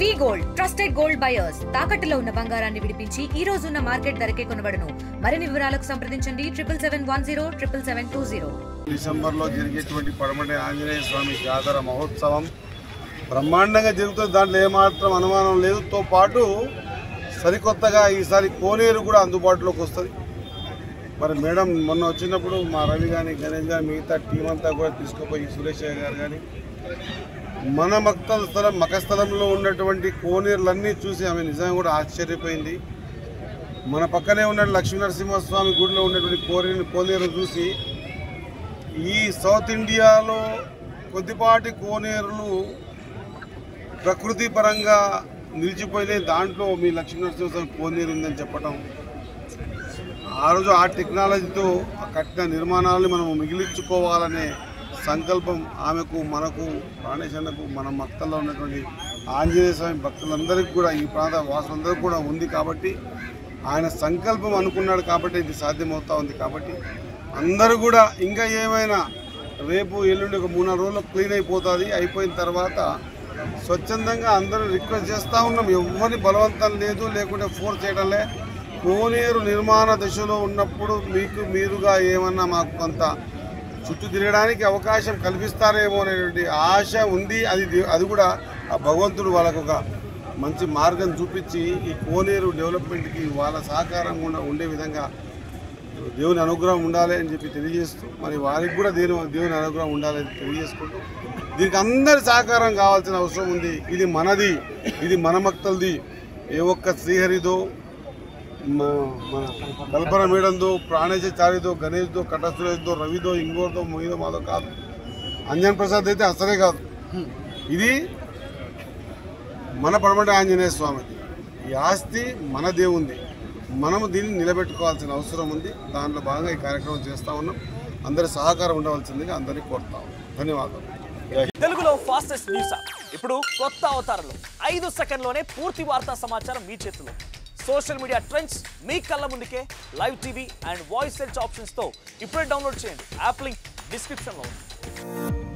వి gold trusted gold buyers తాకట్టులో ఉన్న బంగారాన్ని విడిపించి ఈ రోజు ఉన్న మార్కెట్ ధరకే కొనబడును. మరిన్ని వివరాలకు సంప్రదించండి 7710772020. డిసెంబర్లో జరిగేటువంటి పడమటి ఆంజనేయ స్వామి జాతర మహోత్సవం బ్రహ్మాండంగా జరుగుతుంది. దాంట్లో ఏమాత్రం అనుమానం లేదు. తో పాటు సరికొత్తగా ఈసారి కోనేరు కూడా అందుబాటులోకి వస్తుంది. మరి మేడం మొన్న వచ్చినప్పుడు మా రవి కానీ గణేష్ కానీ మిగతా టీం అంతా కూడా తీసుకుపోయి సురేష్ గారు కానీ మన మకస్థలంలో ఉన్నటువంటి కోనేరులన్నీ చూసి ఆమె నిజంగా కూడా ఆశ్చర్యపోయింది. మన పక్కనే ఉన్న లక్ష్మీనరసింహస్వామి గుడిలో ఉన్నటువంటి కోనేరు చూసి ఈ సౌత్ ఇండియాలో కొద్దిపాటి కోనేరులు ప్రకృతి పరంగా నిలిచిపోయినాయి. దాంట్లో మీ లక్ష్మీనరసింహస్వామి కోనేరు ఉందని చెప్పటం, ఆ రోజు ఆ టెక్నాలజీతో కట్టిన నిర్మాణాలను మనం మిగిలించుకోవాలనే సంకల్పం ఆమెకు, మనకు, ప్రాణేశన్నకు, మన మక్తల్లో ఉన్నటువంటి ఆంజనేయ స్వామి భక్తులందరికీ కూడా, ఈ ప్రాంత వాసులందరికీ కూడా ఉంది. కాబట్టి ఆయన సంకల్పం అనుకున్నాడు కాబట్టి ఇది సాధ్యమవుతా ఉంది. కాబట్టి అందరూ కూడా ఇంకా ఏమైనా రేపు ఎల్లుండి ఒక 3-4 రోజుల్లో క్లీన్ అయిపోతుంది. అయిపోయిన తర్వాత స్వచ్ఛందంగా అందరూ రిక్వెస్ట్ చేస్తూ ఉన్నాం. ఎవరిని బలవంతం లేదు, లేకుంటే ఫోర్స్ చేయడంలే. కోనేరు నిర్మాణ దశలో ఉన్నప్పుడు మీరుగా ఏమన్నా మాకు కొంత చుట్టూ తిరగడానికి అవకాశం కల్పిస్తారేమో అనేటువంటి ఆశ ఉంది. అది కూడా ఆ భగవంతుడు వాళ్ళకు ఒక మంచి మార్గం చూపించి ఈ కోనేరు డెవలప్మెంట్కి వాళ్ళ సహకారం కూడా ఉండే విధంగా దేవుని అనుగ్రహం ఉండాలి అని చెప్పి తెలియజేస్తూ, మరి వారికి కూడా దేవుని అనుగ్రహం ఉండాలని తెలియజేసుకుంటూ, దీనికి అందరి సహకారం కావాల్సిన అవసరం ఉంది. ఇది మనది, ఇది మన మక్తలది. ఏ ఒక్క శ్రీహరిదో, మన కల్పన మేడందో, ప్రాణేశాచార్యదో, గణేష్దో, కటసురేష్దో, రవిదో, ఇంగోర్దో, మొయ్యదో, మాదో కాదు. అంజన్ ప్రసాద్ అయితే అసలే కాదు. ఇది మన పడమటి ఆంజనేయ స్వామిది. ఈ ఆస్తి మన దేవుంది. మనము దీన్ని నిలబెట్టుకోవాల్సిన అవసరం ఉంది. దాంట్లో భాగంగా ఈ కార్యక్రమం చేస్తూ ఉన్నాం. అందరి సహకారం ఉండవలసిందిగా అందరినీ కోరుతాం. ధన్యవాదాలు. తెలుగులో ఫాస్టెస్ట్ న్యూస్ ఇప్పుడు కొత్త అవతారంలో 5 సెకండ్లోనే పూర్తి వార్తా సమాచారం మీ చేతిలో. సోషల్ మీడియా ట్రెండ్స్ మీ కళ్ళ ముందుకే live TV and voice search options తో ఇప్పుడే డౌన్లోడ్ చేయండి. యాప్ లింక్ డిస్క్రిప్షన్లో ఉంది.